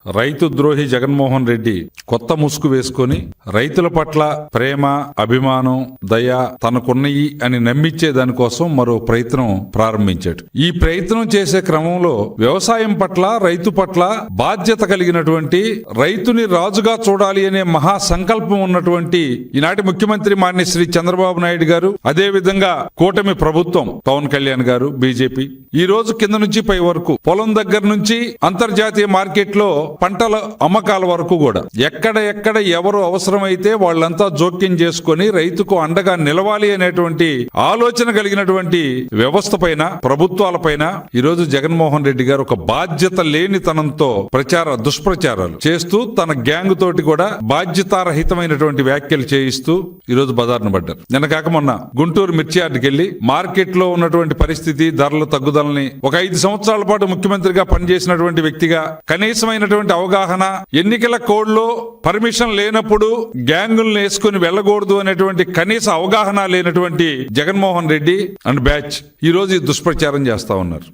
రైతు ద్రోహి జగన్మోహన్ రెడ్డి కొత్త ముసుగు వేసుకొని రైతుల పట్ల ప్రేమ, అభిమానం, దయ తనకున్నయి అని నమ్మించే దానికోసం మరో ప్రయత్నం ప్రారంభించాడు. ఈ ప్రయత్నం చేసే క్రమంలో వ్యవసాయం పట్ల, రైతు పట్ల బాధ్యత కలిగినటువంటి, రైతుని రాజుగా చూడాలి అనే మహా సంకల్పం ఉన్నటువంటి ఈనాటి ముఖ్యమంత్రి మాన్య శ్రీ చంద్రబాబు నాయుడు గారు, అదే విధంగా కూటమి ప్రభుత్వం, పవన్ కళ్యాణ్ గారు, బీజేపీ ఈ రోజు కింద నుంచి పై వరకు, పొలం దగ్గర నుంచి అంతర్జాతీయ మార్కెట్లో పంటల అమ్మకాల వరకు కూడా ఎక్కడ ఎవరు అవసరమైతే వాళ్ళంతా జోక్యం చేసుకుని రైతుకు అండగా నిలవాలి అనేటువంటి ఆలోచన కలిగినటువంటి వ్యవస్థ పైన, ప్రభుత్వాలపైన ఈరోజు జగన్మోహన్ రెడ్డి గారు ఒక బాధ్యత లేనితనంతో దుష్ప్రచారాలు చేస్తూ తన గ్యాంగ్ తోటి కూడా బాధ్యతారహితమైనటువంటి వ్యాఖ్యలు చేయిస్తూ ఈరోజు బజార్ను పడ్డారు. నిన్న కాక మొన్న గుంటూరు మిర్చి యార్డుకి వెళ్లి మార్కెట్ లో ఉన్నటువంటి పరిస్థితి, ధరల తగ్గుదలని, ఒక 5 సంవత్సరాల పాటు ముఖ్యమంత్రిగా పనిచేసినటువంటి వ్యక్తిగా కనీసమైనటువంటి అవగాహన, ఎన్నికల కోడ్లో పర్మిషన్ లేనప్పుడు గ్యాంగులను వేసుకుని వెళ్ళకూడదు అనేటువంటి కనీస అవగాహన లేనటువంటి జగన్మోహన్ రెడ్డి అండ్ బ్యాచ్ ఈ రోజు దుష్ప్రచారం చేస్తా ఉన్నారు.